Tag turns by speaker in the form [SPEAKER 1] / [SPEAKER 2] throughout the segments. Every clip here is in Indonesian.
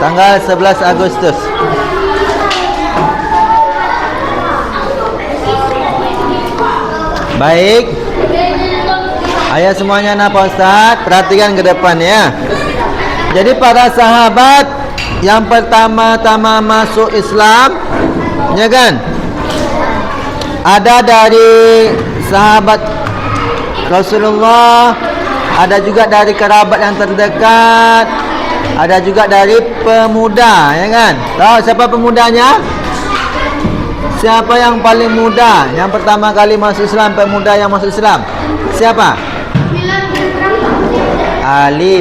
[SPEAKER 1] Tanggal 11 Agustus. Baik. Ayo semuanya nak Pak Ustaz, perhatikan ke depan ya. Jadi para sahabat yang pertama-tama masuk Islam, ya kan? Ada dari sahabat Rasulullah, ada juga dari kerabat yang terdekat, ada juga dari pemuda, ya kan? Tahu siapa pemudanya? Siapa yang paling muda? Yang pertama kali masuk Islam, pemuda yang masuk Islam. Siapa? Ali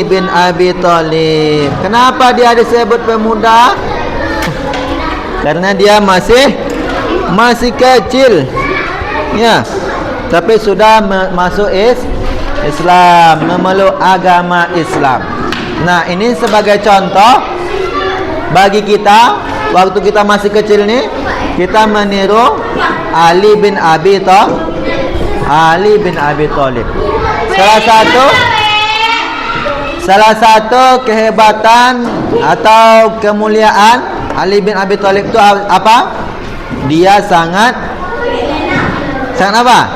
[SPEAKER 1] bin Abi Thalib. Kenapa dia disebut pemuda? Karena dia masih kecil. Ya. Tapi sudah masuk Islam, memeluk agama Islam. Nah, ini sebagai contoh bagi kita waktu kita masih kecil nih, kita meniru Ali bin Abi Thalib. Salah satu kehebatan atau kemuliaan Ali bin Abi Thalib itu apa? Dia sangat apa?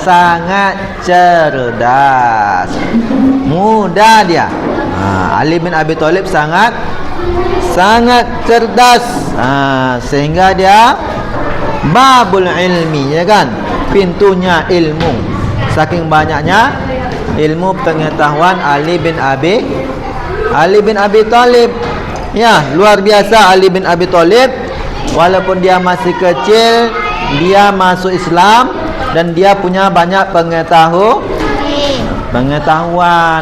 [SPEAKER 1] Sangat cerdas. Muda dia. Ali bin Abi Thalib sangat cerdas. Sehingga dia babul ilmi, ya kan? Pintunya ilmu. Saking banyaknya ilmu pengetahuan Ali bin Abi Thalib. Ya, luar biasa Ali bin Abi Thalib. Walaupun dia masih kecil, dia masuk Islam dan dia punya banyak pengetahuan.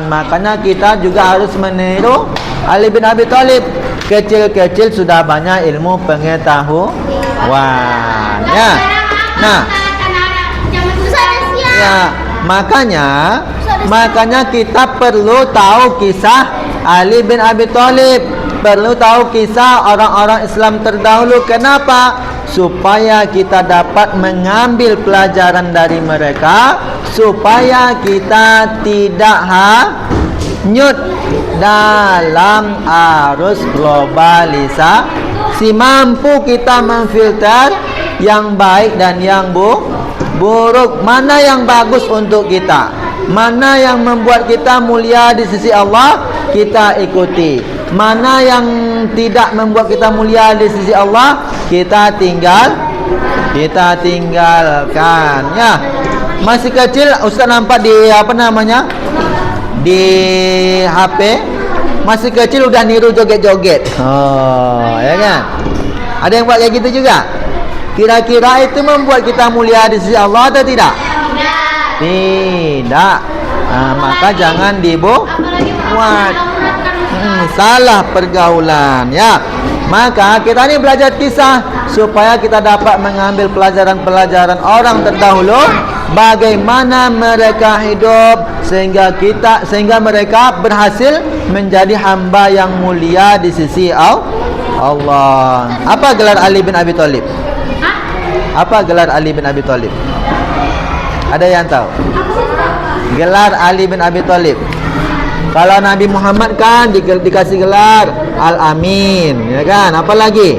[SPEAKER 1] Makanya kita juga harus meniru Ali bin Abi Thalib. Kecil-kecil sudah banyak ilmu pengetahuan. Ya. Nah, ya, makanya kita perlu tahu kisah Ali bin Abi Thalib, perlu tahu kisah orang-orang Islam terdahulu. Kenapa? Supaya kita dapat mengambil pelajaran dari mereka, supaya kita tidak hanyut dalam arus globalisasi. Mampu kita memfilter yang baik dan yang buruk. Mana yang bagus untuk kita, mana yang membuat kita mulia di sisi Allah, kita ikuti. Mana yang tidak membuat kita mulia di sisi Allah, kita tinggalkan. Ya, masih kecil Ustaz nampak di di HP, masih kecil udah niru joget-joget. Ya kan? Ada yang buat kayak gitu juga? Kira-kira itu membuat kita mulia di sisi Allah atau tidak? Tidak. Maka jangan dibuat. Salah pergaulan, ya. Maka kita ini belajar kisah supaya kita dapat mengambil pelajaran-pelajaran orang terdahulu, bagaimana mereka hidup sehingga mereka berhasil menjadi hamba yang mulia di sisi Allah. Apa gelar Ali bin Abi Thalib? Apa gelar Ali bin Abi Thalib? Ada yang tahu? Gelar Ali bin Abi Thalib. Kalau Nabi Muhammad kan dikasih gelar Al-Amin, ya kan? Apa lagi?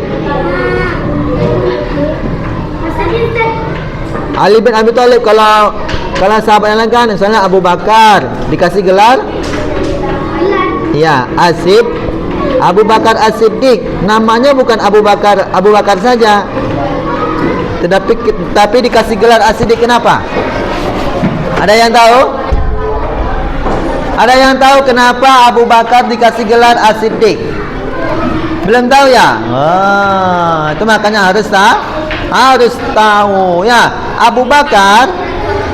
[SPEAKER 1] Ali bin Abi Thalib kalau sahabat yang lain kan, misalnya Abu Bakar dikasih gelar, ya, Abu Bakar As-Siddiq. Namanya bukan Abu Bakar saja, tapi dikasih gelar As-Siddiq. Kenapa? Ada yang tahu? Ada yang tahu kenapa Abu Bakar dikasih gelar As-Siddiq? Belum tahu ya? Itu makanya harus tahu ya. Abu Bakar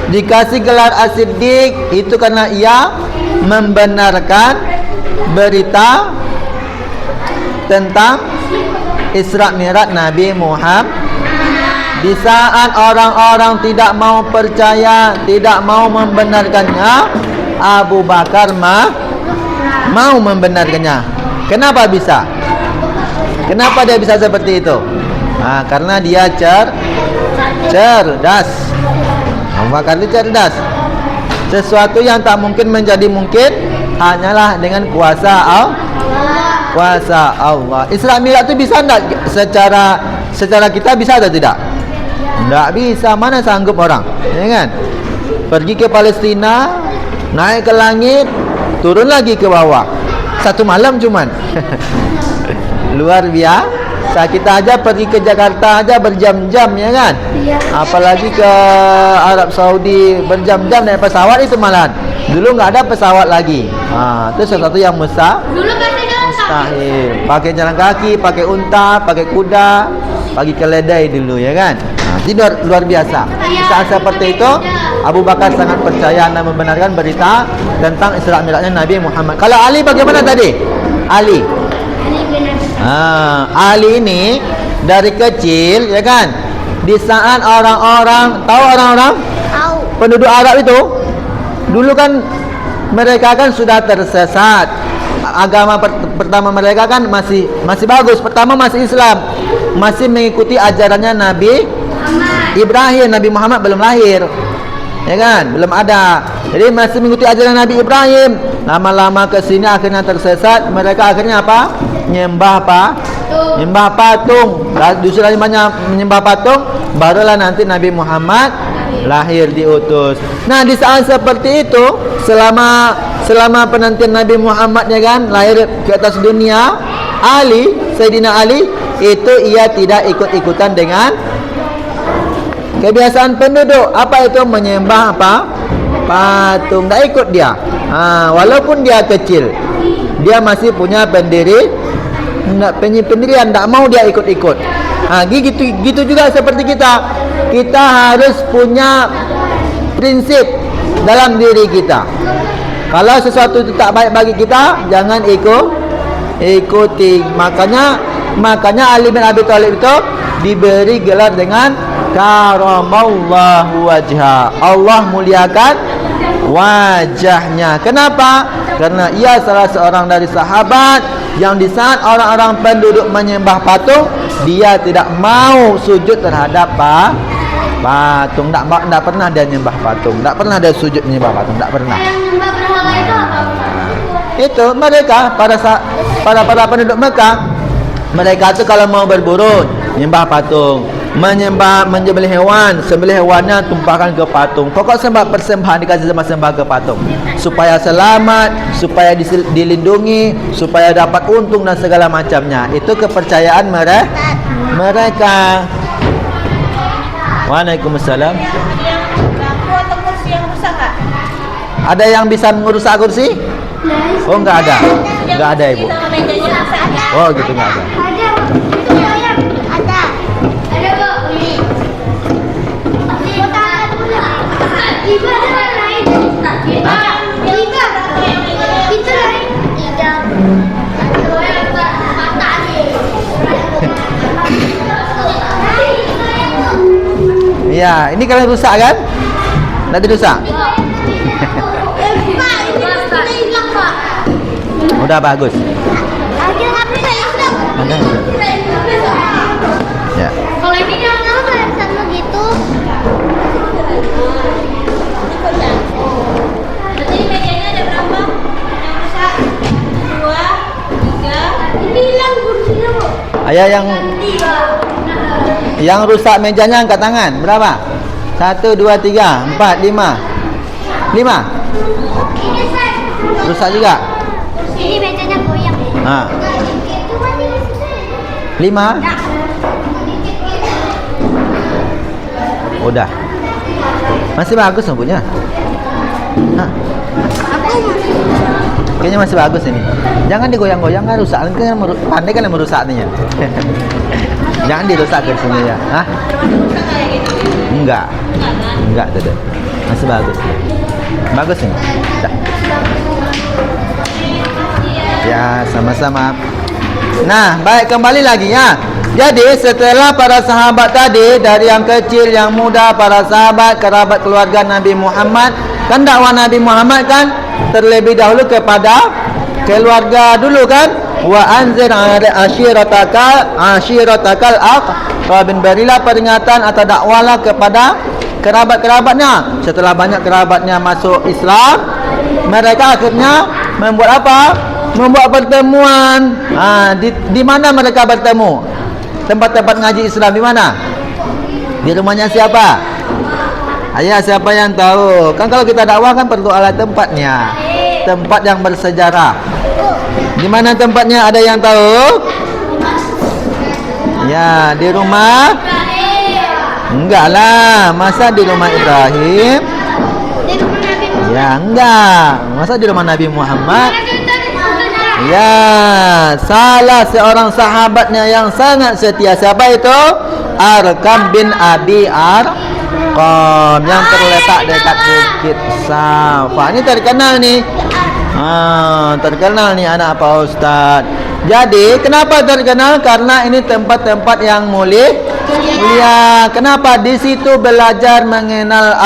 [SPEAKER 1] dikasih gelar As-Siddiq itu karena ia membenarkan berita tentang Isra Mi'raj Nabi Muhammad. Di saat orang-orang tidak mau percaya, tidak mau membenarkannya, Abu Bakar mau membenarkannya. Kenapa bisa? Kenapa dia bisa seperti itu? Karena dia cerdas. Abu Bakar itu cerdas. Sesuatu yang tak mungkin menjadi mungkin, hanyalah dengan kuasa Allah. Isra Mi'raj tu bisa tak secara kita bisa atau tidak? Tak bisa, mana sanggup orang, ya kan? Pergi ke Palestina, naik ke langit, turun lagi ke bawah. Satu malam cuman. Luar biasa. Kita aja pergi ke Jakarta aja berjam-jam, ya kan? Apalagi ke Arab Saudi berjam-jam naik pesawat itu malah. Dulu nggak ada pesawat lagi. Itu sesuatu yang mustahil. Pakai jalan kaki, pakai unta, pakai kuda, pakai keledai dulu, ya kan? Itu luar biasa. Saat seperti itu, Abu Bakar sangat percaya dan membenarkan berita tentang Isra Mi'rajnya Nabi Muhammad. Kalau Ali bagaimana tadi? Ali ini dari kecil, ya kan? Di saat orang-orang penduduk Arab itu dulu kan mereka kan sudah tersesat. Agama pertama mereka kan masih bagus. Pertama masih Islam, masih mengikuti ajarannya Nabi Ibrahim. Nabi Muhammad belum lahir, ya kan? Belum ada. Jadi masih mengikuti ajaran Nabi Ibrahim. Lama-lama ke sini akhirnya tersesat. Mereka akhirnya apa? Nyembah patung. Disuruh menyembah patung, barulah nanti Nabi Muhammad lahir, diutus. Nah, di saat seperti itu, selama penantian Nabi Muhammad, ya kan, lahir ke atas dunia, Sayyidina Ali itu ia tidak ikut-ikutan dengan kebiasaan penduduk. Apa itu? Menyembah patung. Tak ikut dia. Walaupun dia kecil, dia masih punya pendirian, tak mau dia ikut-ikut. Gitu juga seperti kita. Kita harus punya prinsip dalam diri kita. Kalau sesuatu itu tak baik bagi kita, jangan ikuti. Makanya Ali bin Abi Thalib itu diberi gelar dengan karamallahu wajha. Allah muliakan wajahnya. Kenapa? Karena ia salah seorang dari sahabat yang di saat orang-orang penduduk menyembah patung, dia tidak mau sujud terhadap patung. Tak pernah dia menyembah patung, tak pernah dia sujud menyembah patung, tak pernah. Itu mereka para penduduk Mekah, mereka itu kalau mau berburu menyembah patung, menyembelih hewan, sembelih hewannya tumpahkan ke patung. Pokok persembahan dikasih sembah ke patung supaya selamat, supaya dilindungi, supaya dapat untung dan segala macamnya. Itu kepercayaan mereka. Waalaikumsalam. Ada yang bisa merusak kursi? Oh, enggak ada. Enggak ada, Ibu. Oh, gitu, enggak ada. Ya, ini kalian rusak kan? Nanti rusak. Udah bagus. Ya.
[SPEAKER 2] Kalau ini jangan sama gitu. Jadi mejanya ada berapa? Yang rusak 2, 3. Ini hilang kursinya, Bu.
[SPEAKER 1] Ayah yang rusak mejanya angkat tangan. Berapa? 1, 2, 3, 4, 5. 5. Rusak juga.
[SPEAKER 2] Ini mejanya goyang.
[SPEAKER 1] 5. Udah. Masih bagus punya. Kayaknya masih bagus ini. Jangan digoyang-goyang, kan rusak. Kan pandai kan yang merusaknya. Jangan dirusak ke sini ya. Enggak tidak. Masih bagus. Bagus ini. Dah. Ya, sama-sama. Nah, baik, kembali lagi ya. Jadi setelah para sahabat tadi, dari yang kecil, yang muda, para sahabat, kerabat keluarga Nabi Muhammad, kan dakwah Nabi Muhammad kan terlebih dahulu kepada keluarga dulu kan. Wa anzir ashiratakal aqrabin, berilah peringatan atau dakwalah kepada kerabat-kerabatnya. Setelah banyak kerabatnya masuk Islam, mereka akhirnya Membuat apa? Membuat pertemuan. Di mana mereka bertemu? Tempat-tempat ngaji Islam di mana? Di rumahnya siapa? Ayah, siapa yang tahu? Kan kalau kita dakwah kan perlu alat tempatnya. Tempat yang bersejarah. Di mana tempatnya? Ada yang tahu? Ya, di rumah. Enggak lah, masa di rumah Ibrahim? Ya, enggak. Masa di rumah Nabi Muhammad? Ya, salah seorang sahabatnya yang sangat setia. Siapa itu? Arkam bin Abi Arqam, yang terletak dekat Bukit Safa. Ini terkenal nih. Terkenal nih anak Pak Ustaz. Jadi kenapa terkenal? Karena ini tempat-tempat yang mulia. Kenapa? Di situ belajar mengenal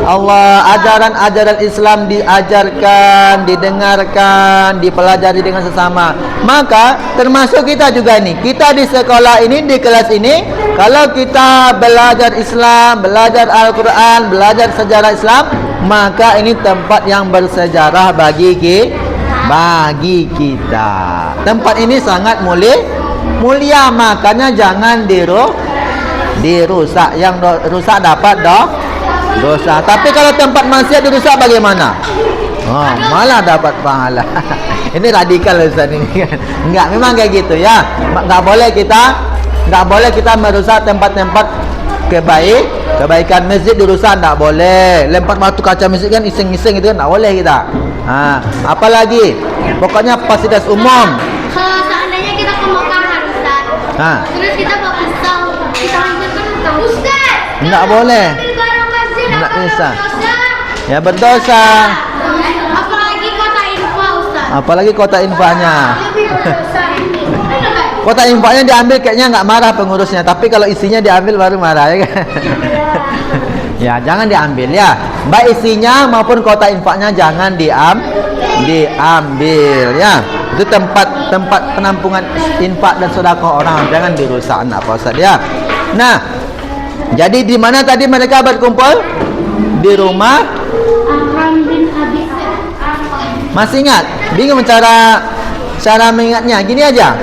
[SPEAKER 1] Allah, ajaran-ajaran Islam diajarkan, didengarkan, dipelajari dengan sesama. Maka termasuk kita juga nih. Kita di sekolah ini, di kelas ini, kalau kita belajar Islam, belajar Al-Quran, belajar sejarah Islam, maka ini tempat yang bersejarah bagi kita. Tempat ini sangat mulia, makanya jangan dirusak. Yang rusak dapat dosa. Tapi kalau tempat maksiat dirusak bagaimana? Malah dapat pahala. Ini radikal Ustaz ini kan. Enggak, memang kayak gitu ya. Enggak boleh kita merusak tempat-tempat kebaikan. Masjid dirusak enggak boleh. Lempar batu kaca masjid kan iseng-iseng itu kan enggak boleh kita. Apalagi pokoknya fasilitas umum.
[SPEAKER 2] Kalau seandainya kita ke Mekah, Ustaz. Terus kita bawa pisau, kita hancurkan Ustaz.
[SPEAKER 1] Enggak boleh. Enggak bisa. Ya berdosa.
[SPEAKER 2] Apalagi kota infak, Ustaz.
[SPEAKER 1] Apalagi kota infaknya. Kota infaknya diambil kayaknya nggak marah pengurusnya, tapi kalau isinya diambil baru marah ya kan? Ya jangan diambil ya. Baik isinya maupun kota infaknya jangan diambil ya. Itu tempat penampungan infak dan sedekah orang, jangan dirusak anak Pak Ustaz ya. Nah, jadi di mana tadi mereka berkumpul? Di rumah
[SPEAKER 2] Arkam bin Abi Arqam.
[SPEAKER 1] Masih ingat? Bingung cara mengingatnya? Gini aja.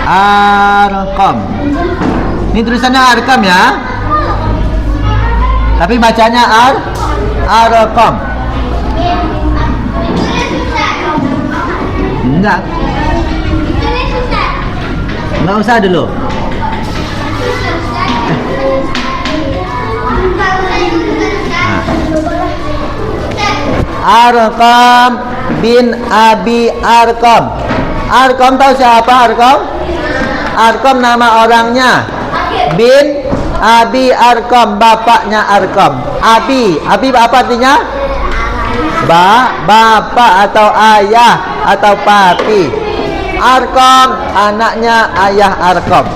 [SPEAKER 1] Arqam. Ini tulisannya Arqam ya. Tapi bacanya Arqam. Enggak usah dulu. Arqam bin Abi Arqam. Arqam tahu siapa Arqam? Arqam nama orangnya. Bin Abi Arqam, bapaknya Arqam. Abi apa artinya? Bapak atau ayah atau papi. Arqam anaknya ayah Arqam.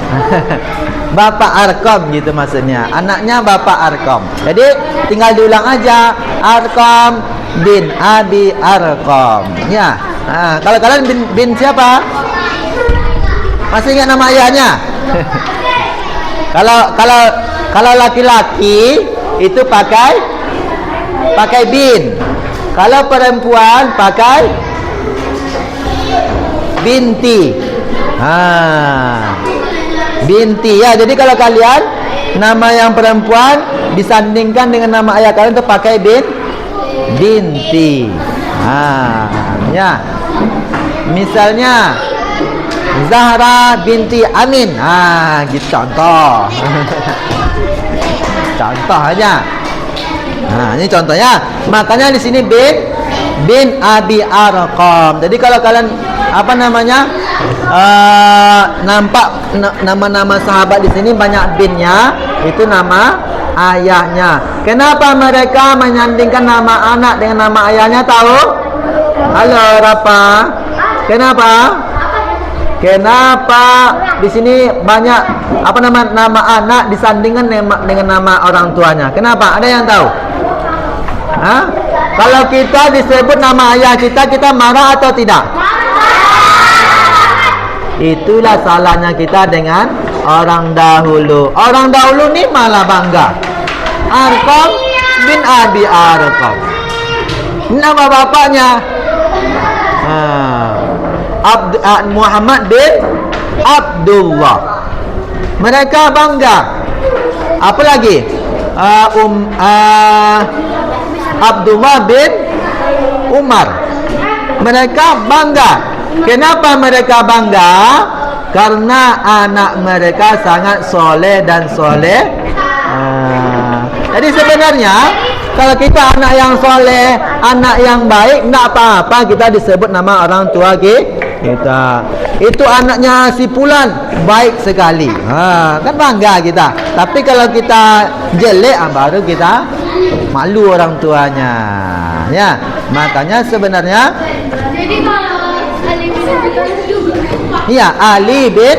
[SPEAKER 1] Bapak Arqam gitu maksudnya. Anaknya Bapak Arqam. Jadi tinggal diulang aja. Arqam bin Abi Arqam. Ya. Kalau kalian bin siapa? Masih ingat nama ayahnya? Kalau laki-laki itu pakai bin. Kalau perempuan pakai binti. Binti ya. Jadi kalau kalian nama yang perempuan disandingkan dengan nama ayah kalian itu pakai binti. Ya. Misalnya Zahra binti Amin. Gitu contoh. Contoh aja. Ini contohnya. Makanya di sini bin Abi Arqam. Jadi kalau kalian nampak nama-nama sahabat di sini banyak binnya, itu nama ayahnya. Kenapa mereka menyandingkan nama anak dengan nama ayahnya tahu? Halo Rafa. Kenapa di sini banyak nama anak disandingkan dengan nama orang tuanya? Kenapa? Ada yang tahu? Kalau kita disebut nama ayah kita marah atau tidak? Itulah salahnya kita dengan orang dahulu. Orang dahulu nih malah bangga. Arqam bin Abi Arqam. Nama bapaknya Muhammad bin Abdullah. Mereka bangga. Apa lagi? Abdullah bin Umar. Mereka bangga. Kenapa mereka bangga? Karena anak mereka sangat soleh dan soleh. Jadi sebenarnya kalau kita anak yang soleh, anak yang baik, tak apa-apa kita disebut nama orang tua kita. Itu anaknya si Fulan baik sekali. Kan bangga kita. Tapi kalau kita jelek, baru kita malu orang tuanya. Ya, makanya sebenarnya iya, Ali bin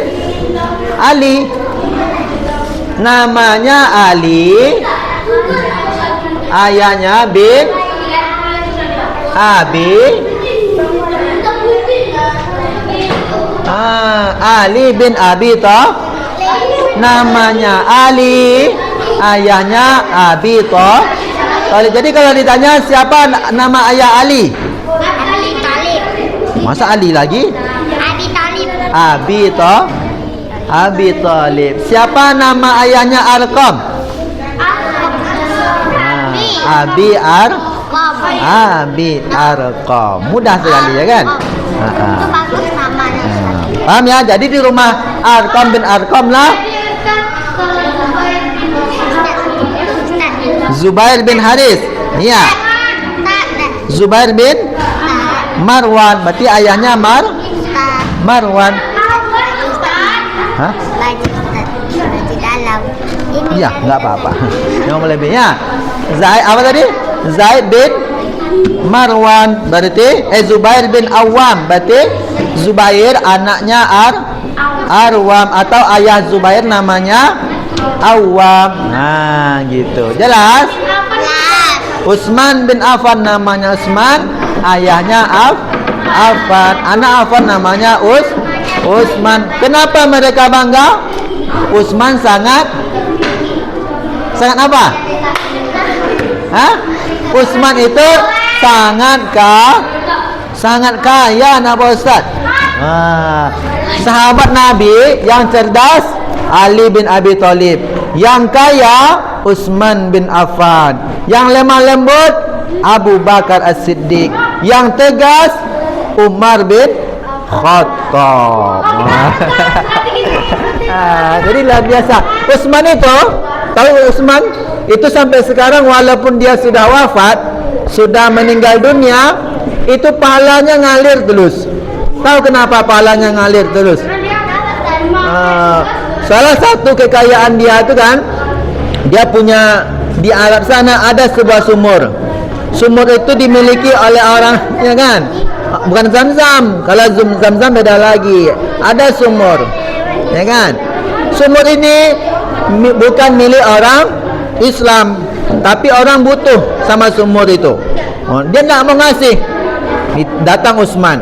[SPEAKER 1] Ali. Namanya Ali. Ayahnya bin Abi. Ali bin Abi toh. Namanya Ali. Ayahnya Abi toh. Jadi kalau ditanya siapa nama ayah Ali?
[SPEAKER 2] Ali Talib.
[SPEAKER 1] Masa Ali lagi?
[SPEAKER 2] Abi Talib.
[SPEAKER 1] Abi toh. Abi Talib. Siapa nama ayahnya Arqam? Abi Arqam. Mudah sekali ya kan?
[SPEAKER 2] Itu bagus namanya.
[SPEAKER 1] Paham ya? Jadi di rumah Arqam bin Arqam lah Zubair bin Haris. Iya. Zubair bin Marwan. Berarti ayahnya Marwan. Hah?
[SPEAKER 2] Baju dalam.
[SPEAKER 1] Iya, enggak apa-apa. Yang lebih ya. Zaid apa tadi? Zaid bin Marwan. Berarti Zubair bin Awam. Berarti Zubair anaknya Arwam atau ayah Zubair namanya Awam. Nah, gitu. Jelas? Utsman bin Affan namanya Utsman, ayahnya Affan. Anak Affan namanya Utsman. Kenapa mereka bangga? Utsman sangat apa? Utsman itu sangat kaya, Pak Ustaz. Sahabat Nabi yang cerdas Ali bin Abi Thalib, yang kaya Utsman bin Affan, yang lemah lembut Abu Bakar As-Siddiq, yang tegas Umar bin Khattab. Jadi luar biasa. Utsman itu, tahu Utsman itu sampai sekarang walaupun dia sudah wafat, sudah meninggal dunia, itu pahalanya ngalir terus. Tahu kenapa pahalanya ngalir terus? Salah satu kekayaan dia itu kan, dia punya di Arab sana ada sebuah sumur. Sumur itu dimiliki oleh orang, ya kan? Bukan Zam-Zam. Kalau Zam-Zam beda lagi. Ada sumur, ya kan? Sumur ini bukan milik orang Islam, tapi orang butuh sama sumur itu. Dia tidak mau ngasih. Datang Utsman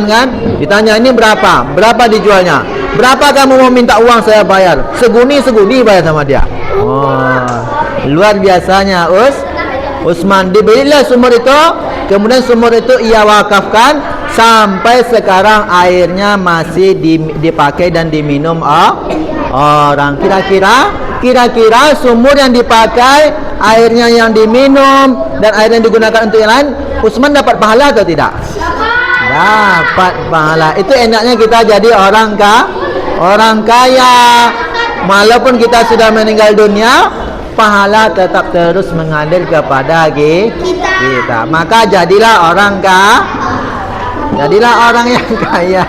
[SPEAKER 1] kan, ditanya ini berapa? Berapa dijualnya? Berapa kamu mau minta uang saya bayar? Seguni bayar sama dia. Luar biasanya Utsman. Dibelilah sumur itu, kemudian sumur itu ia wakafkan sampai sekarang airnya masih dipakai dan diminum orang. Kira-kira sumur yang dipakai, airnya yang diminum dan air yang digunakan untuk yang lain, Utsman dapat pahala atau tidak? Dapat pahala. Itu enaknya kita jadi orang kaya. Walaupun kita sudah meninggal dunia, pahala tetap terus mengalir kepada kita. Maka jadilah orang yang kaya.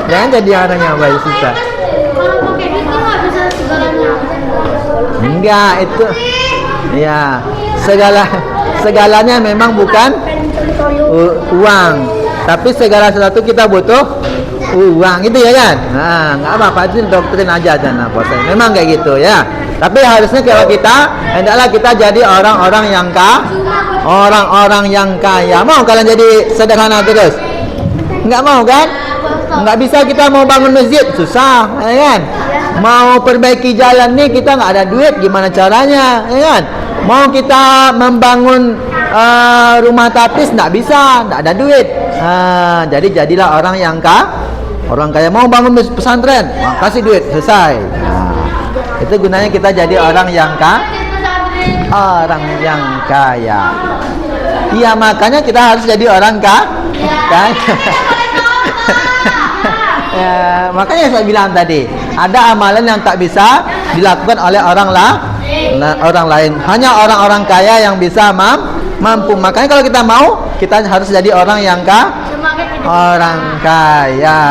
[SPEAKER 1] Jangan jadi orang yang baik susah.
[SPEAKER 2] Kalau pakai duit nggak bisa segalanya.
[SPEAKER 1] Enggak, itu ya segalanya memang bukan uang, tapi segala sesuatu kita butuh uang, itu ya kan? Nggak apa-apa, itu doktrin aja jangan apa. Memang kayak gitu ya. Tapi harusnya kalau kita hendaklah kita jadi orang-orang yang kaya. Mau kalian jadi sederhana terus? Enggak mau kan? Enggak bisa. Kita mau bangun masjid susah, ya kan? Mau perbaiki jalan nih kita nggak ada duit, gimana caranya, ya kan? Mau kita membangun rumah tapis tak bisa, tak ada duit. Jadi jadilah orang yang orang kaya. Mau bangun pesantren, kasih duit, selesai. Itu gunanya kita jadi orang yang kaya. Iya, makanya kita harus jadi orang kaya. Ya, makanya saya bilang tadi, ada amalan yang tak bisa dilakukan oleh orang lain. Hanya orang-orang kaya yang bisa mampu. Makanya kalau kita mau, kita harus jadi orang yang orang kaya.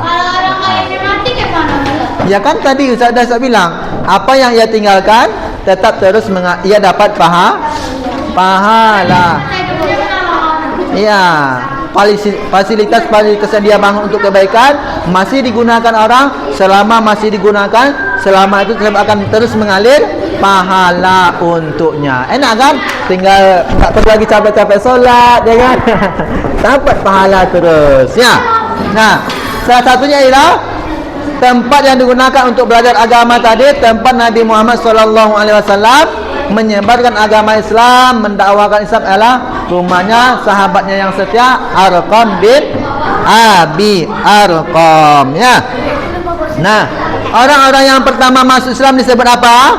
[SPEAKER 2] Kalau orang kaya ini mati gimana?
[SPEAKER 1] Ya kan tadi saya bilang, apa yang ia tinggalkan tetap terus ia dapat pahala. Iya, fasilitas yang dia bangun untuk kebaikan masih digunakan orang, selama itu akan terus mengalir pahala untuknya. Enak kan? Tinggal tak perlu lagi capek-capek solat, ya kan? Dapat pahala terus, ya. Nah, salah satunya ialah tempat yang digunakan untuk belajar agama tadi, tempat Nabi Muhammad SAW menyebarkan agama Islam, mendakwakan Islam adalah rumahnya sahabatnya yang setia, Arqam bin Abi Arqam, ya. Nah, orang-orang yang pertama masuk Islam disebut apa?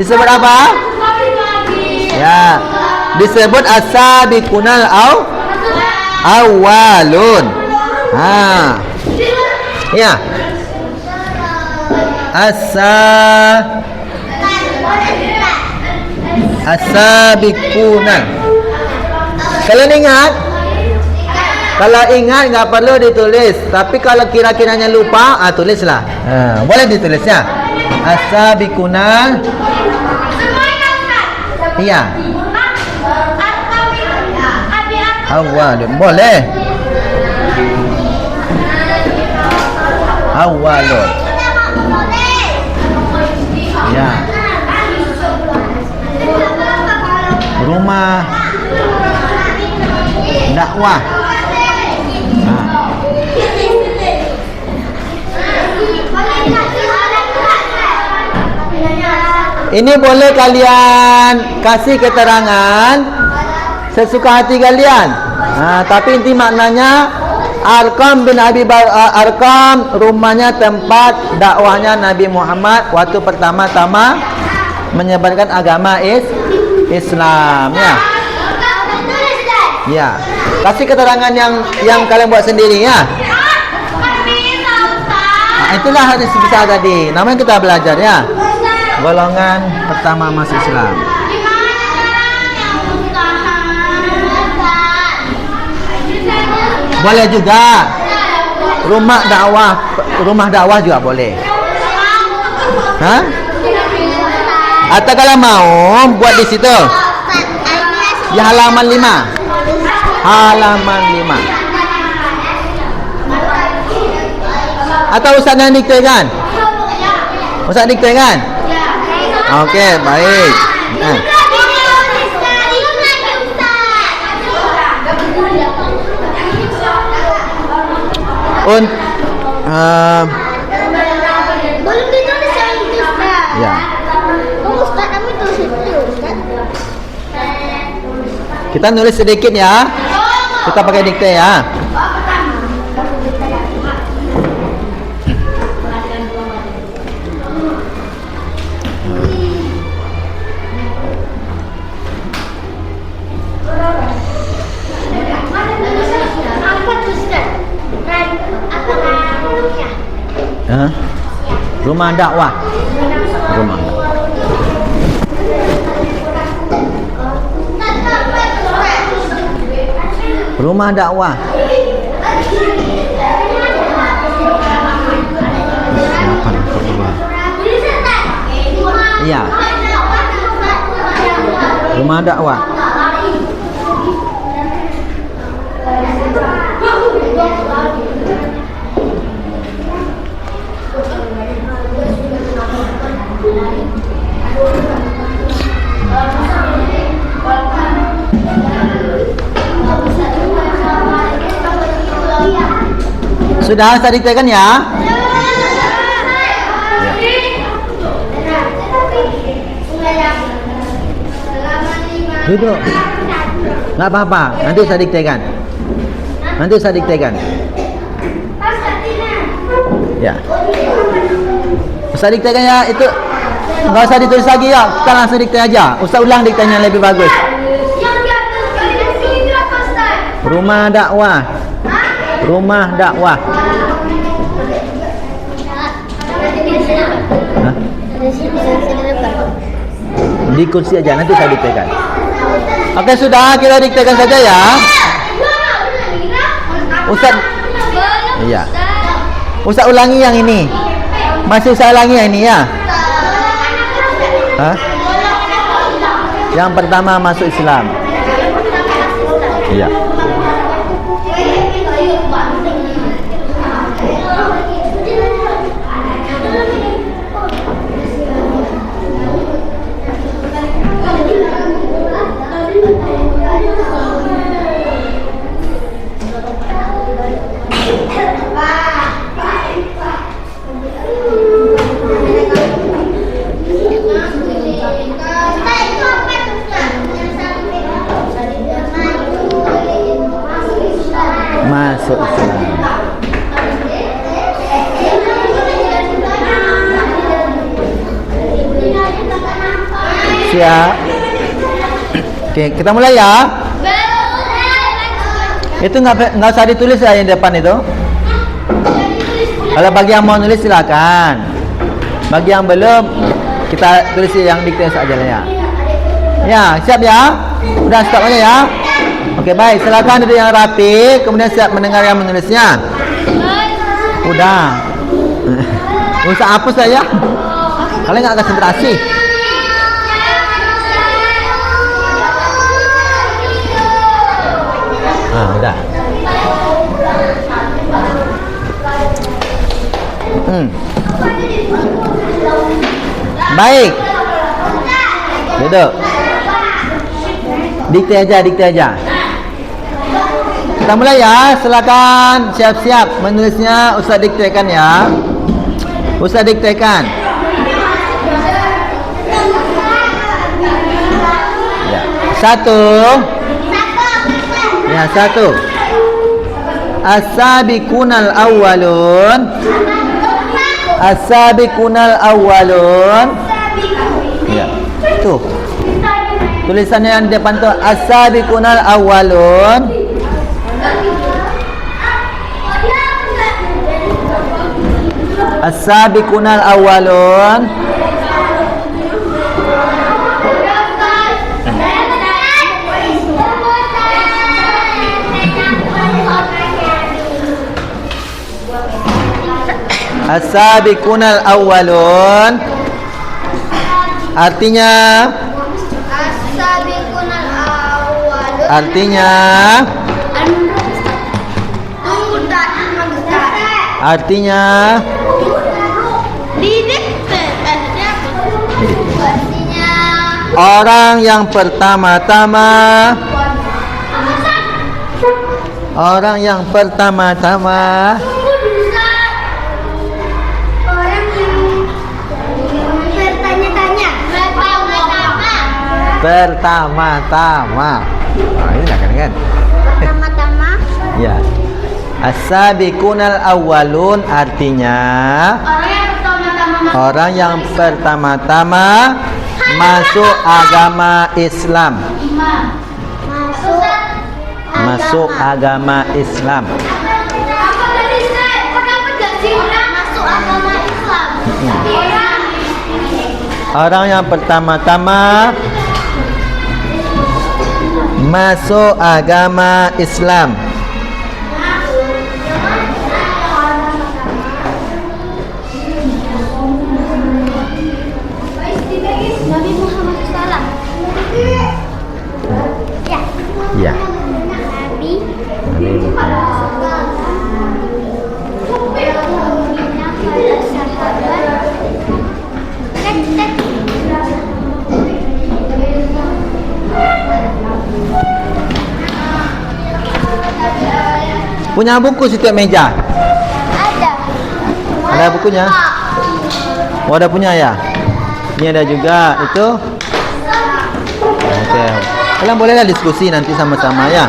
[SPEAKER 1] Disebut apa? Ya, disebut as-sabiqunal awwalun. Ya. As-sabiquna. Kalian ingat? Kalau ingat nggak perlu ditulis, tapi kalau kira-kiranya lupa, tulislah. Boleh ditulisnya. As-sabiquna. Iya. Awalun. Boleh. Awalun. Ya. Rumah dakwah. Ini boleh kalian kasih keterangan sesuka hati kalian. Tapi inti maknanya Arqam bin Abi Arqam rumahnya tempat dakwahnya Nabi Muhammad waktu pertama-tama menyebarkan agama Islam, ya. Ya. Kasih keterangan yang kalian buat sendiri, ya. Itulah hadis besar tadi. Namanya kita belajar, ya. Golongan pertama masuk Islam. Boleh juga rumah dakwah juga boleh. Atau kalau mau buat di situ di halaman 5. Halaman 5. Atau Ustaz yang diktekan? Ustaz diktekan? Okey, baik. Belum ditulis yang itu, Ustaz. Ya. Ustaz, kamu tulis itu, Ustaz. Kita nulis sedikit, ya. Kita pakai dikte, ya. Rumah dakwah. Rumah dakwah. Iya. Rumah dakwah. Sudah tadi tekan, ya? Ya. Duduk. Enggak apa-apa. Nanti saya diktekan. Nanti saya diktekan. Ya. Ustaz diktekan ya. Itu enggak usah ditulis lagi ya. Kita langsung dikte aja. Ustaz ulang diktenya lebih bagus. Rumah dakwah. Rumah dakwah. Hah? Di kursi aja, nanti saya diktekan. Oke, sudah, kita diktekan saja ya. Ustaz. Iya. Ustaz ulangi yang ini. Masih saya ulangi yang ini ya. Hah? Yang pertama masuk Islam. Iya. Masuk Islam. Siap. Oke, kita mulai ya. Itu nggak usah ditulis ya yang depan itu. Kalau bagi yang mau nulis silakan. Bagi yang belum, kita tulis yang dikte saja lah ya. Ya, siap ya. Udah stop aja ya. Oke, baik. Silakan duduk yang rapi. Kemudian siap mendengar yang menulisnya. Udah. Usah hapus saya. Kalian nggak konsentrasi. Udah. Baik. Duduk. Dikte aja. Kita mulai ya. Silakan siap-siap menulisnya. Ustaz diktekan ya. Ustaz diktekan. Ya. Satu. As-sabiqunal awwalun. As-sabiqunal awwalun. Ya. Tuh. Tulisannya yang di depan tu as-sabiqunal awwalun. As-sabiqunal awwalun. As-sabiqunal awwalun. Artinya
[SPEAKER 2] As-sabiqunal awwalun.
[SPEAKER 1] Artinya orang yang pertama-tama. Orang yang pertama-tama. Pertama-tama. Ini kan?
[SPEAKER 2] Pertama-tama.
[SPEAKER 1] Ya. As-sabiqunal awwalun artinya orang yang pertama-tama masuk agama Islam. Masuk agama Islam. Orang yang pertama-tama masuk agama Islam.
[SPEAKER 2] Nabi Muhammad SAW.
[SPEAKER 1] Ya.
[SPEAKER 2] Nabi
[SPEAKER 1] Punya buku setiap meja?
[SPEAKER 2] Ada.
[SPEAKER 1] Ada bukunya? Oh, ada punya ya? Ini ada juga itu. Oke. Kalian bolehlah diskusi nanti sama-sama ya.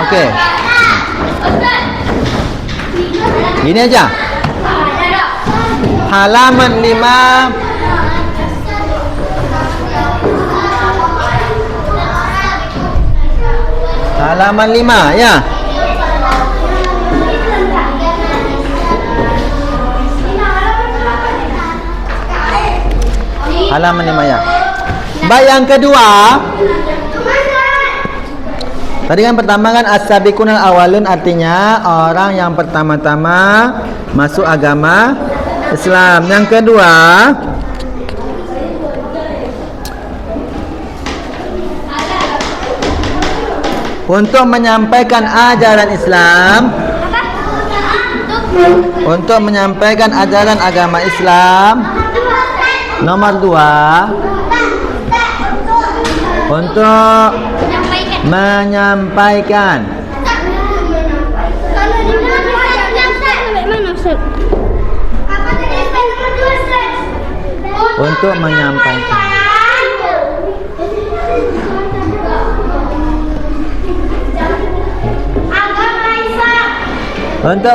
[SPEAKER 1] Oke. Gini aja. Halaman 5. Halaman 5 ya. Halaman 5 ya. Baik, yang kedua. Tadi kan pertama kan as-sabiqun al-awwalun, artinya orang yang pertama-tama masuk agama Islam. Yang kedua, untuk menyampaikan ajaran Islam, untuk menyampaikan ajaran agama Islam. Nomor 2, untuk menyampaikan untuk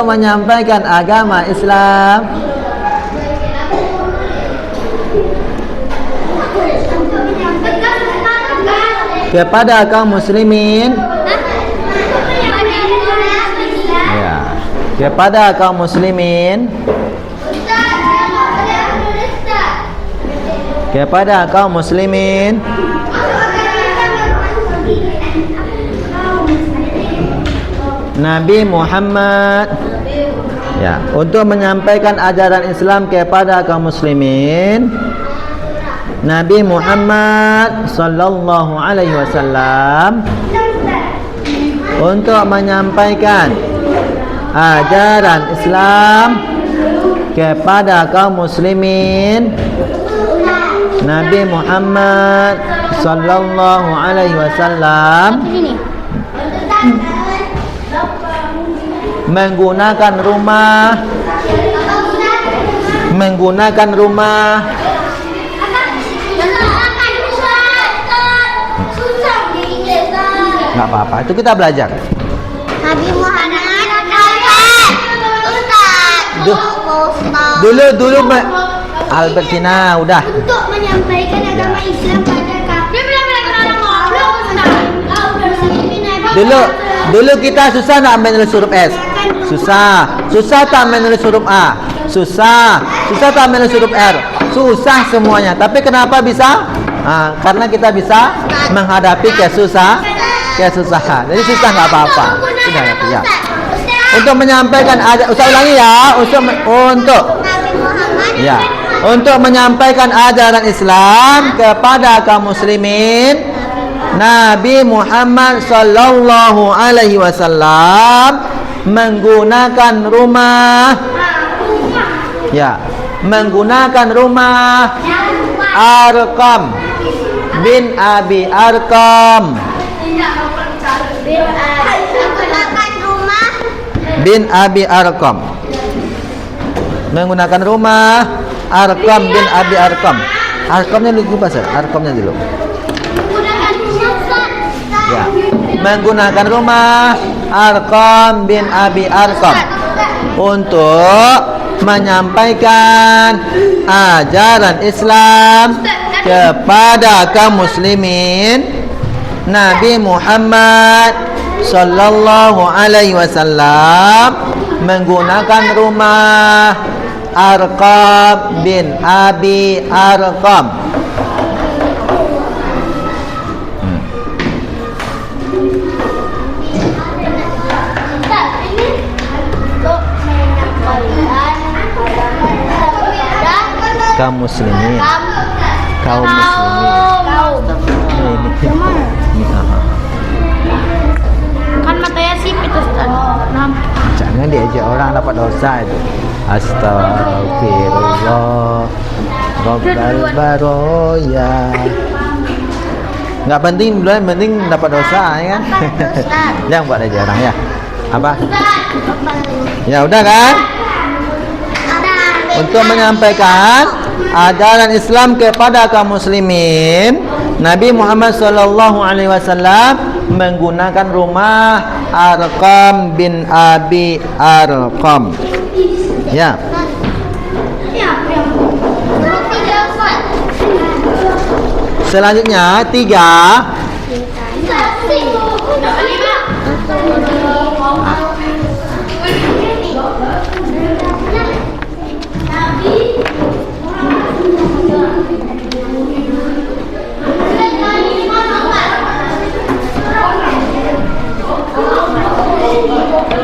[SPEAKER 1] menyampaikan agama Islam kepada kaum muslimin, ya, kepada kaum muslimin, kepada kaum muslimin, Nabi Muhammad, ya, untuk menyampaikan ajaran Islam kepada kaum muslimin, Nabi Muhammad sallallahu alaihi wasallam, untuk menyampaikan ajaran Islam kepada kaum muslimin, Nabi Muhammad sallallahu alaihi wasallam, menggunakan rumah nggak apa-apa, itu kita belajar.
[SPEAKER 2] Nabi Muhammad
[SPEAKER 1] Dulu Albertina udah.
[SPEAKER 2] Untuk menyampaikan agama Islam pada kafir.
[SPEAKER 1] Dulu kita susah nak menulis huruf S. Susah tak menulis huruf A. Susah tak menulis huruf R. Susah semuanya. Tapi kenapa bisa? Karena kita bisa menghadapi kesusahan. Jadi susah nggak apa-apa. Sudah ya. Untuk menyampaikan usah ulangi ya. Untuk menyampaikan ajaran Islam kepada kaum muslimin, Nabi Muhammad sallallahu alaihi wasallam menggunakan rumah, ya, menggunakan rumah Arqam bin Abi Arqam bin Abi Arqam, menggunakan rumah Arqam bin Abi Arqam. Arqamnya dulu bahasa, Arqamnya dulu. Ya, menggunakan rumah Arqam bin Abi Arqam untuk menyampaikan ajaran Islam kepada kaum muslimin, Nabi Muhammad sallallahu alaihi wasallam menggunakan rumah Arqam bin Abi Arqam. Kaum muslimin.
[SPEAKER 2] Kan matanya sipit Ustaz.
[SPEAKER 1] Jangan diajak orang dapat dosa itu. Astagfirullah Rabbal baroya. Enggak penting, belum penting dapat dosa ya kan. Jangan buat aja orang ya. Apa? Ya udah kan? Untuk menyampaikan ajaran Islam kepada kaum muslimin, Nabi Muhammad sallallahu alaihi wasallam menggunakan rumah Arqam bin Abi Arqam. Ya. Selanjutnya 3.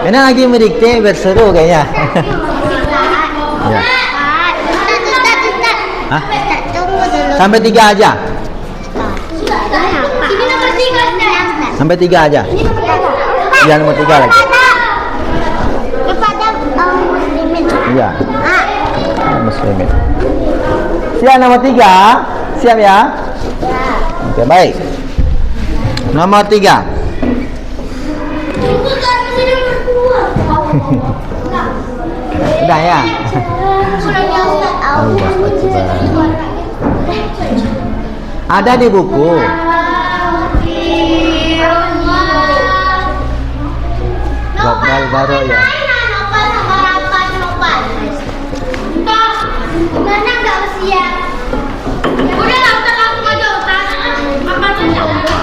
[SPEAKER 1] Ini lagi mendikte berseru kayaknya. Ya. Hah? Sampai 3 aja. Sampai 3 aja. Ya, nomor 3 lagi.
[SPEAKER 2] Kepada muslimin.
[SPEAKER 1] Iya. Muslimin. Siap nomor 3. Siap ya? Oke, baik. Nomor 3. Udah ya? Ada di buku. Global baru ya.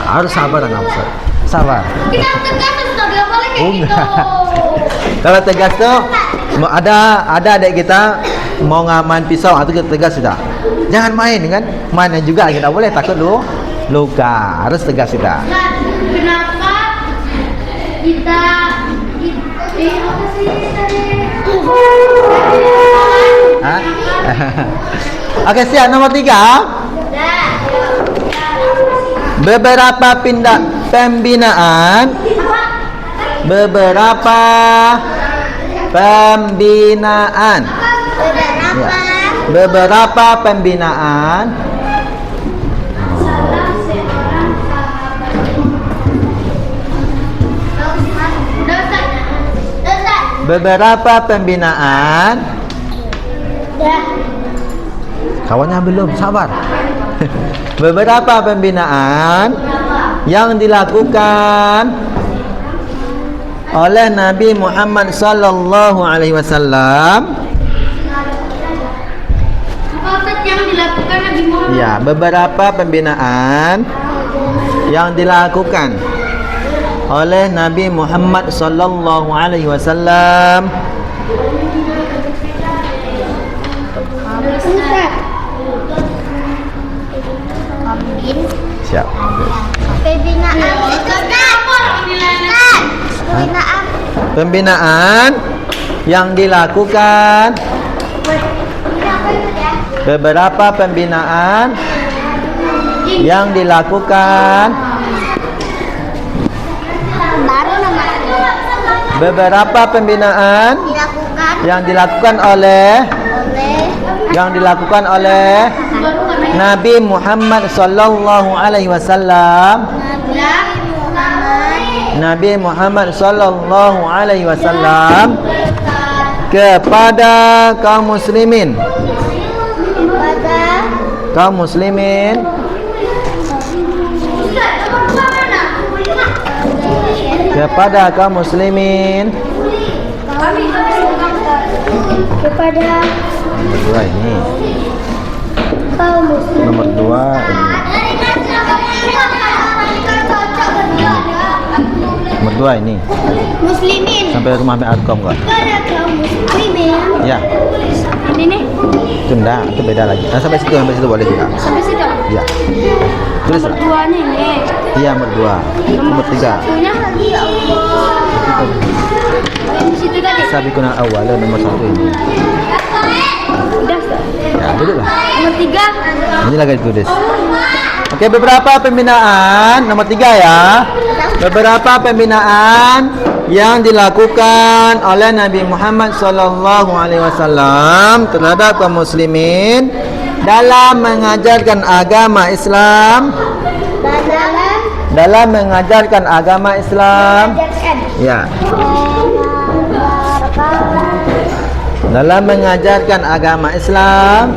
[SPEAKER 1] Harus sabar nggak Ustaz? Sabar.
[SPEAKER 2] Kita tegas nggak boleh kayak gitu.
[SPEAKER 1] Kalau tegas tuh ada adik kita mau ngaman pisau atau kita tegas sudah. Jangan main kan? Mainnya juga kita boleh takut lu luka. Harus tegas sudah.
[SPEAKER 2] Kenapa kita
[SPEAKER 1] Hah? Oke, siap nomor 3. Beberapa pembinaan Ya. Beberapa pembinaan kawannya belum sabar. Beberapa pembinaan yang dilakukan oleh Nabi Muhammad sallallahu alaihi wasallam.
[SPEAKER 2] yang dilakukan Nabi Muhammad?
[SPEAKER 1] Ya, beberapa pembinaan yang dilakukan oleh Nabi Muhammad sallallahu alaihi wasallam. Siap. Pembinaan yang dilakukan, beberapa pembinaan yang dilakukan, beberapa pembinaan yang dilakukan oleh Nabi Muhammad sallallahu alaihi wasallam. Nabi Muhammad sallallahu alaihi wasallam kepada kaum muslimin. Kaum muslimin kepada kaum muslimin.
[SPEAKER 2] Kepada
[SPEAKER 1] Nomor 2 ini.
[SPEAKER 2] kaum muslimin.
[SPEAKER 1] Nomor 2 ini. Nomor 2 ini.
[SPEAKER 2] Muslimin.
[SPEAKER 1] Sampai rumah Arqam enggak?
[SPEAKER 2] Kepada kaum muslimin.
[SPEAKER 1] Ya.
[SPEAKER 2] Ini nih.
[SPEAKER 1] Itu enggak, itu beda lagi. Nah, sampai situ boleh juga.
[SPEAKER 2] Sampai situ.
[SPEAKER 1] Ya. Tulis lah.
[SPEAKER 2] Duanya ini.
[SPEAKER 1] Iya, nomor 2. Nomor 3.
[SPEAKER 2] Satunya ya Allah. Di situ tadi.
[SPEAKER 1] Sabiqun al-awwal nomor 1 ini.
[SPEAKER 2] Udah.
[SPEAKER 1] Ya, duduklah.
[SPEAKER 2] Nomor 3.
[SPEAKER 1] Ini lagi ditulis. Oke, beberapa pembinaan nomor 3 ya. Beberapa pembinaan yang dilakukan oleh Nabi Muhammad sallallahu alaihi wasallam terhadap kaum muslimin dalam mengajarkan agama Islam. Dalam mengajarkan agama Islam. Ya. Dalam mengajarkan agama Islam.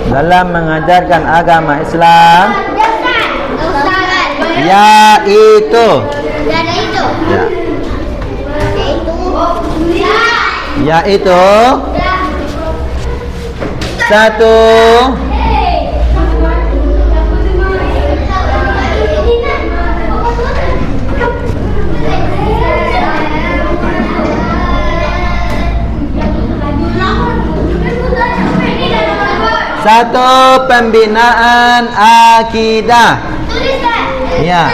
[SPEAKER 1] dalam mengajarkan agama Islam, yaitu yaitu satu, pembinaan akidah. Ya.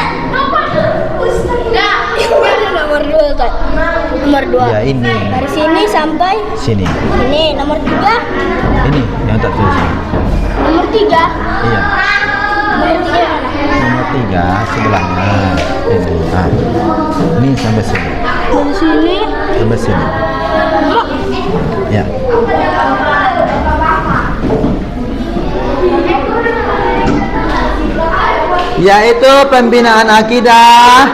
[SPEAKER 2] Nomor 2.
[SPEAKER 1] Ya, ini.
[SPEAKER 2] Dari sini sampai
[SPEAKER 1] Sini.
[SPEAKER 2] ini. Nomor 3.
[SPEAKER 1] Ini yang tak tulis.
[SPEAKER 2] Nomor 3.
[SPEAKER 1] Iya.
[SPEAKER 2] Nomor 3 mana?
[SPEAKER 1] Nomor 3 sebelahnya. Ini. Ini sampai sini.
[SPEAKER 2] Dari sini.
[SPEAKER 1] Sampai sini. Ya. Yaitu pembinaan akidah.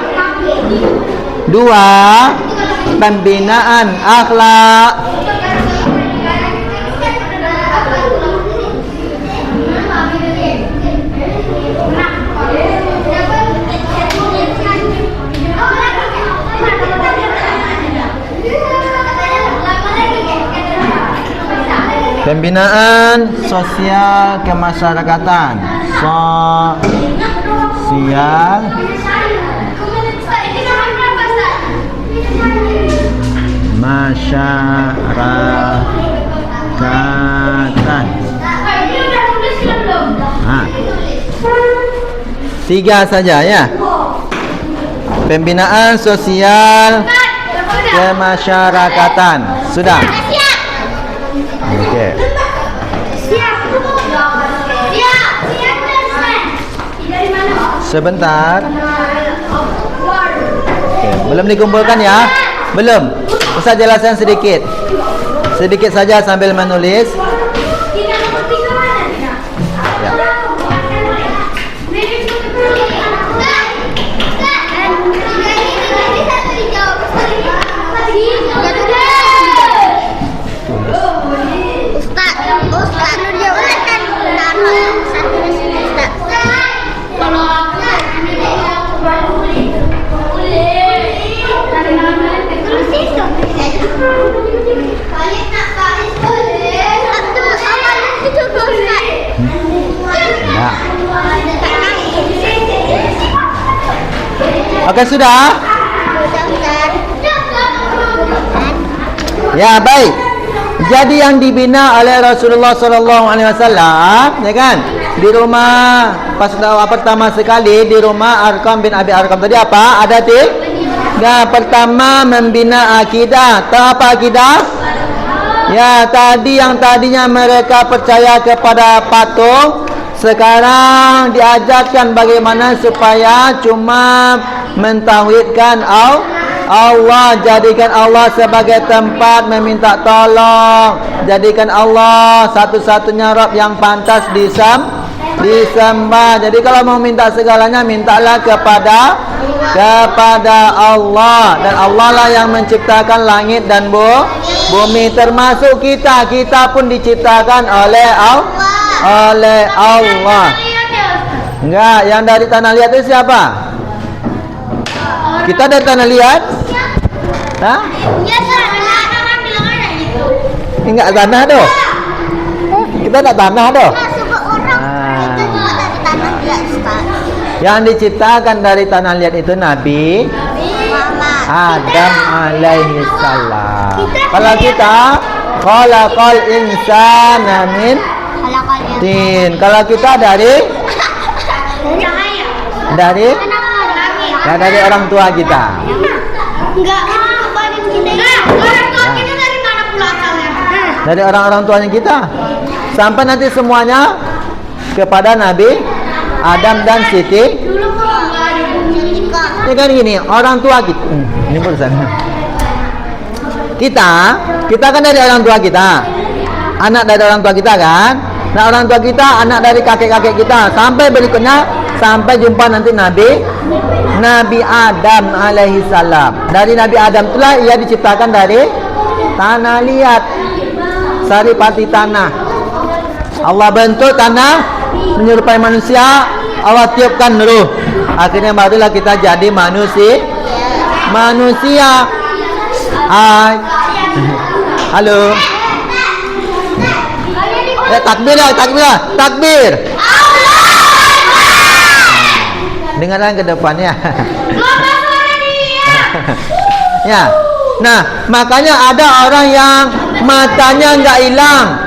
[SPEAKER 1] 2, pembinaan akhlak. Pembinaan sosial kemasyarakatan. Sosial masyarakatan. 3 saja ya. Pembinaan sosial kemasyarakatan. Sudah. Okey. Sebentar. Okey, belum dikumpulkan ya? Belum. Ustaz jelaskan sedikit. Sedikit saja sambil menulis. Ya. Okey, sudah? Ya, baik. Jadi yang dibina oleh Rasulullah sallallahu alaihi wasallam, ya kan? Di rumah pas pertama sekali di rumah Arqam bin Abi Arqam tadi apa? Ada pertama membina akidah. Tahu apa akidah? Ya, tadi yang tadinya mereka percaya kepada patung, sekarang diajarkan bagaimana supaya cuma mentauhidkan Allah, jadikan Allah sebagai tempat meminta tolong, jadikan Allah satu-satunya Rabb yang pantas disembah. Jadi kalau mau minta segalanya, mintalah kepada Allah, dan Allah lah yang menciptakan langit dan bumi, termasuk kita pun diciptakan oleh Allah. Enggak, yang dari tanah liat itu siapa? Kita dari tanah liat? Hah?
[SPEAKER 2] Iya, orang bilang aja gitu.
[SPEAKER 1] Enggak tanah doh. Kita tak tanah doh.
[SPEAKER 2] Suka orang itu juga dari tanah liat, Ustaz.
[SPEAKER 1] Yang diciptakan dari tanah liat itu Nabi Adam alaihi salam. Kalau kita khalaqal insana min tin. Kalau kita dari orang tua kita.
[SPEAKER 2] Enggak, badan kita. Orang tua kita dari mana pula asalnya?
[SPEAKER 1] Dari orang-orang tuanya kita. Sampai nanti semuanya kepada Nabi Adam dan Siti. Ini kan gini, orang tua kita. Ini perusahaan. Kita kan dari orang tua kita. Anak dari orang tua kita kan. Nah, orang tua kita anak dari kakek-kakek kita. Sampai berikutnya, sampai jumpa nanti Nabi Adam alaihi salam. Dari Nabi Adam itulah ia diciptakan dari tanah liat. saripati tanah. Allah bentuk tanah menyerupai manusia, Allah tiupkan ruh. Akhirnya barulah kita jadi manusia. Hai. Halo. Takbir lah, takbir. Dengarkan ke depannya. Ya. Nah, makanya ada orang yang matanya enggak hilang,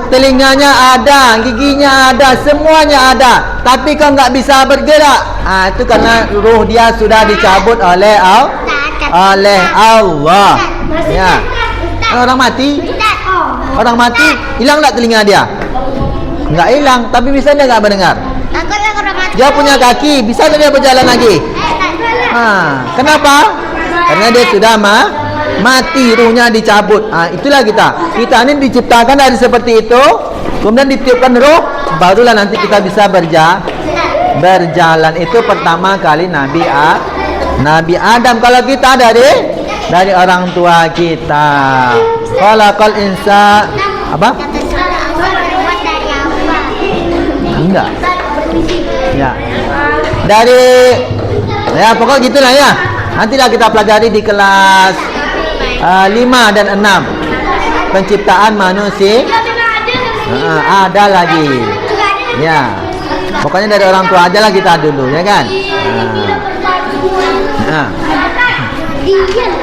[SPEAKER 1] telinganya ada, giginya ada, semuanya ada, tapi kau enggak bisa bergerak. Itu karena ruh dia sudah dicabut oleh Allah. Ya. Orang mati hilang enggak telinga dia? Enggak hilang, tapi bisa dia enggak mendengar? Dia punya kaki, bisa dia berjalan lagi? Kenapa? Karena dia sudah mati, ruhnya dicabut. Itulah kita ini diciptakan dari seperti itu, kemudian ditiupkan ruh, barulah nanti kita bisa berjalan. Itu pertama kali Nabi Adam. Kalau kita dari orang tua kita. Khalaqal insan apa? Enggak. Ya. Pokok gitulah ya. Nantilah kita pelajari di kelas 5 dan 6. Penciptaan manusia. Ada lagi. Ya. Pokoknya dari orang tua aja lah kita dulu, ya kan?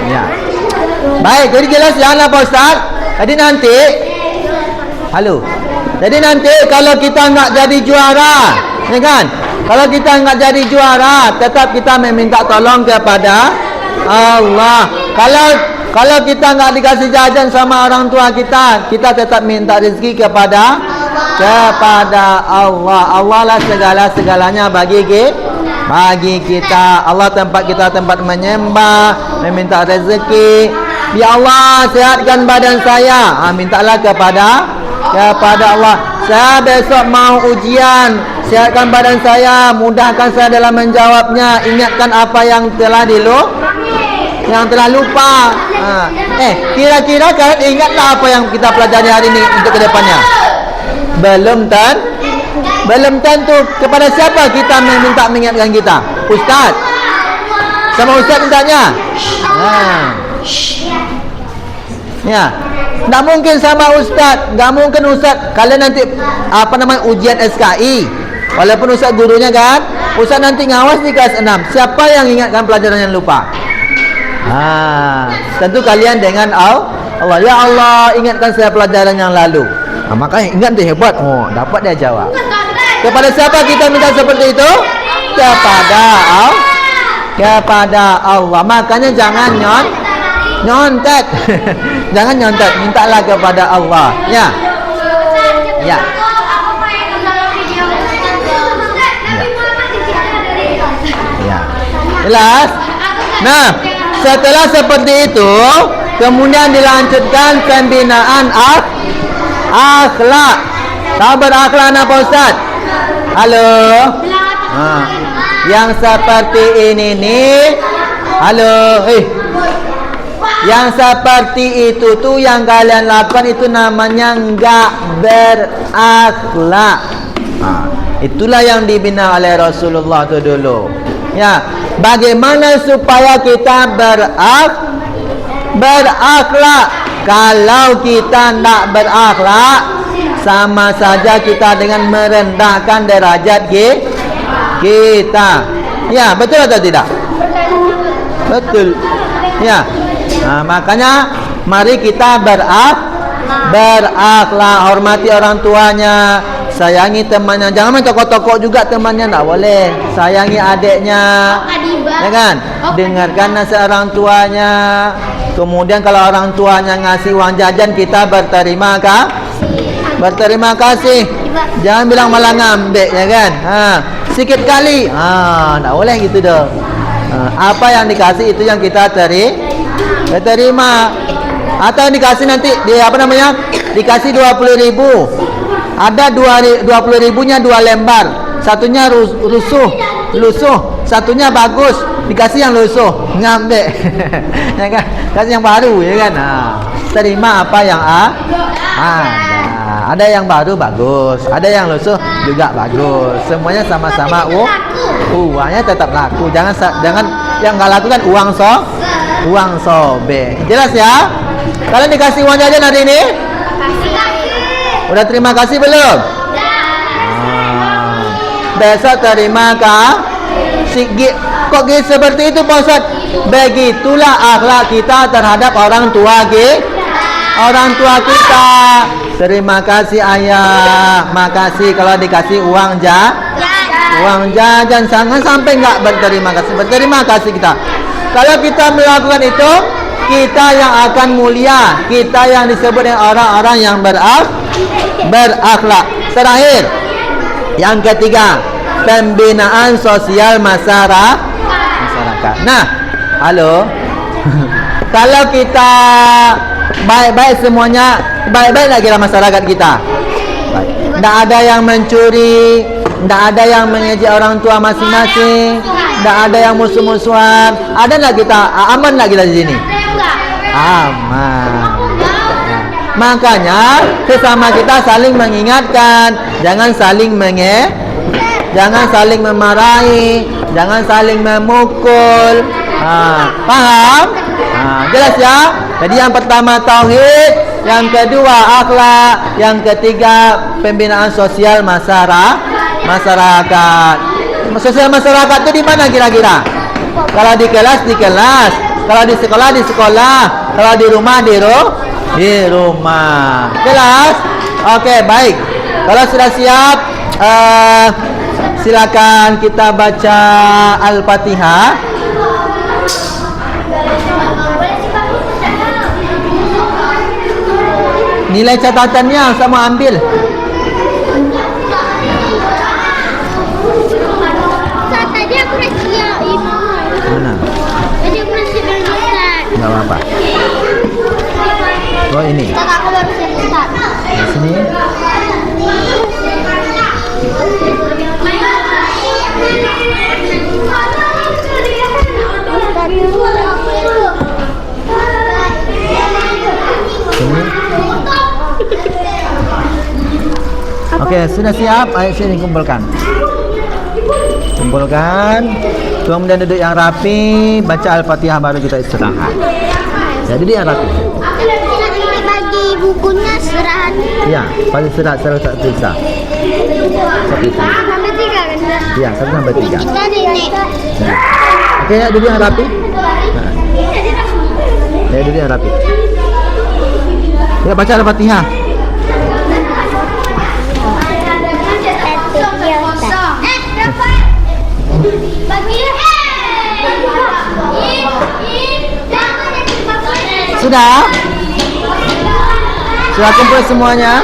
[SPEAKER 1] Ya. Baik, jadi jelas ya Pak Ustaz. Jadi nanti kalau kita enggak jadi juara, ya kan? Kalau kita enggak jadi juara, tetap kita meminta tolong kepada Allah. Kalau kita enggak dikasih jajan sama orang tua kita, kita tetap minta rezeki kepada Allah. Allah lah segala-segalanya bagi kita. Allah tempat kita tempat menyembah, meminta rezeki. Ya Allah, sehatkan badan saya. Mintalah kepada Allah. Saya besok mau ujian, sehatkan badan saya, mudahkan saya dalam menjawabnya. Ingatkan apa yang telah lupa. Kira-kira kalian ingatlah apa yang kita pelajari hari ini untuk kedepannya? Belum tentu. Kepada siapa kita meminta mengingatkan kita? Ustaz. Sama Ustaz mintanya? Ya. Tak mungkin sama Ustaz. Tak mungkin Ustaz. Kalian nanti ujian SKI. Walaupun Ustaz gurunya kan, Ustaz nanti ngawas di kelas 6. Siapa yang ingatkan pelajaran yang lupa? Tentu kalian dengan Allah. Ya Allah, ingatkan saya pelajaran yang lalu. Makanya ingat dia hebat. Dapat dia jawab. Kepada siapa kita minta seperti itu? Kepada Allah. Makanya jangan nyontek. Jangan nyontek, mintalah kepada Allah. Ya. Jelas? Nah, setelah seperti itu, kemudian dilanjutkan pembinaan akhlak. Tahu berakhlak apa Ustaz? Halo. Yang seperti ini nih. Halo. Yang seperti itu tuh yang kalian lakukan itu namanya enggak berakhlak. Itulah yang dibina oleh Rasulullah itu dulu. Ya, bagaimana supaya kita berakhlak? Kalau kita tidak berakhlak, sama saja kita dengan merendahkan derajat kita. Ya, betul atau tidak? Betul. Ya. Makanya mari kita berakhlak, hormati orang tuanya, sayangi temannya. Jangan main tokok-tokok juga temannya, tak boleh. Sayangi adiknya, ya kan? Dengarkan nasihat orang tuanya. Kemudian kalau orang tuanya ngasih uang jajan, kita berterima kasih. Jangan bilang malah ngambil, ya kan? Sikit kali, tak boleh gitu dong. Apa yang dikasih itu yang kita terima. Atau dikasih nanti dikasih 20.000. Ada 20.000-nya 2 lembar. Satunya lusuh, satunya bagus. Dikasih yang lusuh, ngambil. Ya kan? Kasih yang baru, ya kan? Terima apa yang Ada yang baru bagus, ada yang lusuh juga bagus. Semuanya sama-sama uangnya tetap laku. Jangan yang nggak laku kan uang sobek. Jelas ya? Kalian dikasih uang jajan hari ini? Udah terima kasih belum? Besok terima kok gitu seperti itu Pak Ustaz? Begitulah akhlak kita terhadap orang tua kita. Terima kasih ayah, makasih kalau dikasih uang jajan. Jangan sampai nggak berterima kasih kita. Kalau kita melakukan itu, kita yang akan mulia, kita yang disebut dengan orang-orang yang berakhlak. Terakhir, yang ketiga, pembinaan sosial masyarakat. Nah, halo. Kalau kita baik-baik semuanya, baik-baik lagi lah masyarakat kita. Tidak ada yang mencuri, tidak ada yang mengejek orang tua masing-masing, tidak ada yang musuh-musuhan. Ada nggak kita? Aman nggak kita di sini? Aman. Makanya sesama kita saling mengingatkan, jangan saling memarahi, jangan saling memukul. Paham? Jelas ya? Jadi yang pertama tauhid, yang kedua akhlak, yang ketiga pembinaan sosial masyarakat. Sosial masyarakat itu di mana kira-kira? Kalau di kelas, kalau di sekolah, kalau di rumah, di rumah. Jelas? Oke, baik. Kalau sudah siap, silakan kita baca Al-Fatihah. Nilai catatannya sama ambil.
[SPEAKER 2] Tadi aku nasihat ibu.
[SPEAKER 1] Mana?
[SPEAKER 2] Tadi aku nasihat Ustaz.
[SPEAKER 1] Enggak apa-apa. Oh ini.
[SPEAKER 2] Ustaz, aku baru Ustaz.
[SPEAKER 1] Di sini. Oke, sudah siap? Ayo sini kumpulkan. Kemudian duduk yang rapi, baca Al-Fatihah baru kita istirahat. Ya, duduk yang rapi.
[SPEAKER 2] Bagi bukunya istirahat.
[SPEAKER 1] Iya, pasti istirahat secara terpisah. Seperti itu.
[SPEAKER 2] Sampai 3 kan?
[SPEAKER 1] Iya, 1 sampai 3.
[SPEAKER 2] Tadi.
[SPEAKER 1] Oke, ya, duduk yang rapi. Ya, duduk yang rapi. Ya, baca Al-Fatihah. Sudah? Sudah kumpul semuanya?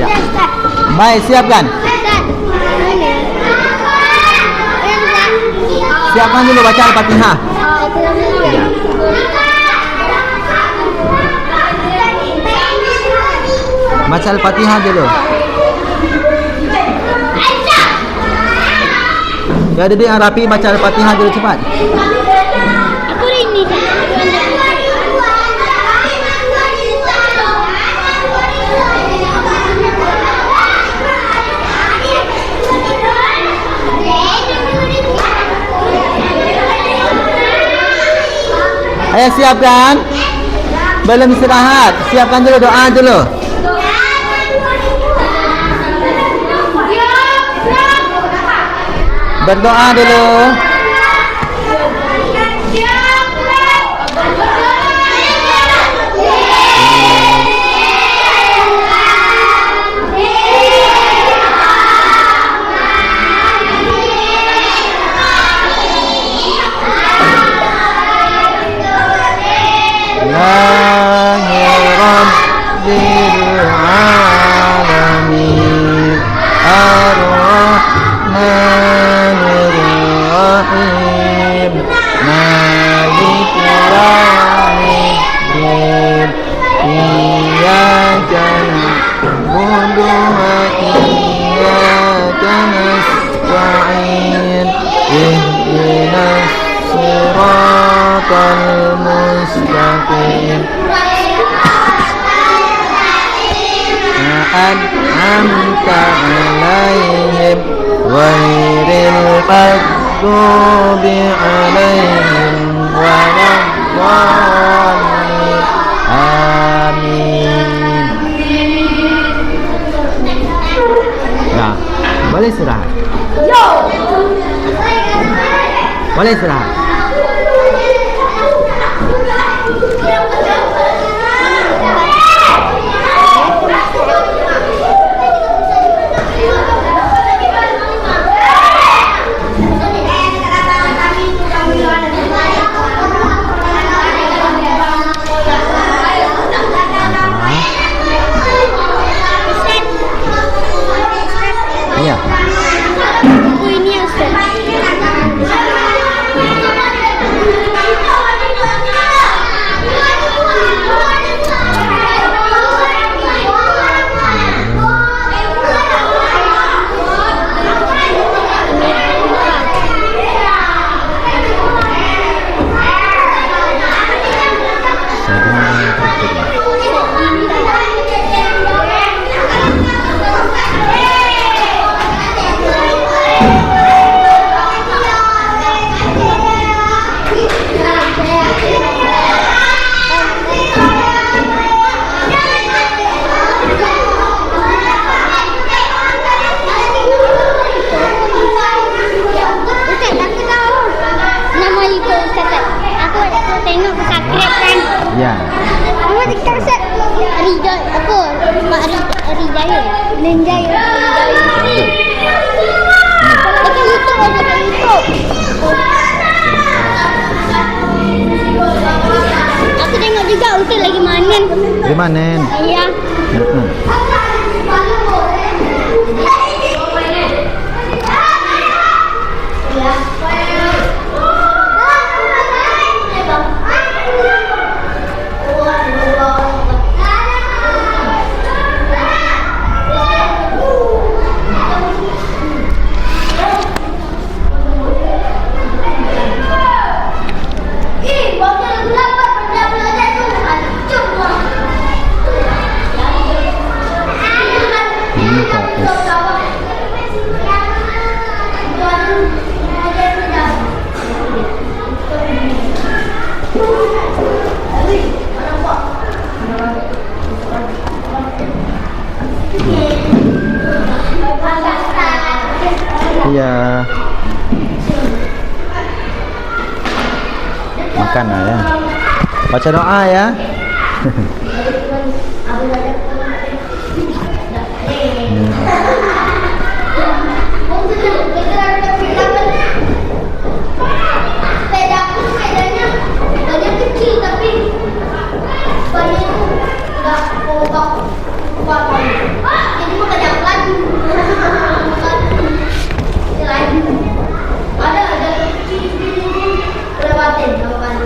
[SPEAKER 1] Ya. Baik, siapkan. Siapkan dulu baca Al-Fatihah. Ya. Baca Al-Fatihah dulu. Ya, duduk yang rapi, baca Al-Fatihah dulu cepat.
[SPEAKER 2] Aku ini.
[SPEAKER 1] Ayo siapkan. Belum istirahat, siapkan dulu, doa dulu. Berdoa dulu. an'amta 'alaihim ghairil maghdubi 'alaihim waladdallin. Amin. Ya, boleh istirahat. Boleh istirahat. Iya.
[SPEAKER 2] Buku ini yang
[SPEAKER 1] Ya.
[SPEAKER 2] Mama TikTok set Rijal apa? Mak Rijaya. Ninjaya. Dekat YouTube aja dekat YouTube. Aku tengok juga Ustaz lagi manen.
[SPEAKER 1] Di manen.
[SPEAKER 2] Iya.
[SPEAKER 1] Iya. Makan lah ya. Baca doa ya.
[SPEAKER 2] Sepedanya banyak kecil tapi banyak nggak kopak. Jadi mau kerja lagi. Ada lewatin sama Pandu.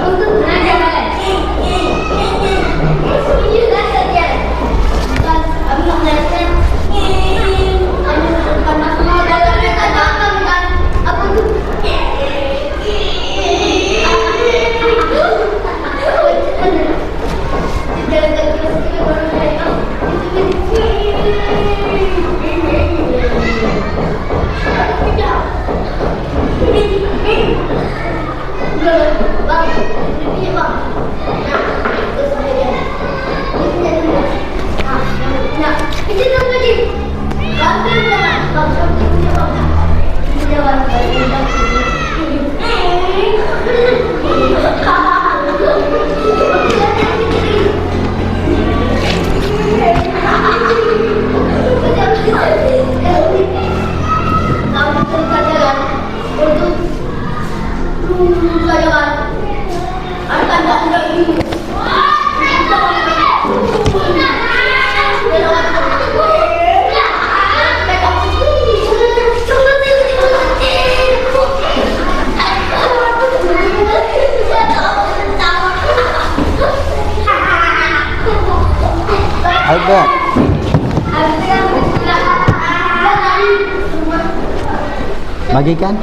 [SPEAKER 2] Untuk belajar kan? Ini belajar dia. Kan abis belajar. Bukan masalah dalam mereka jangan kan? Apa tuh?
[SPEAKER 1] Albert. Bagikan.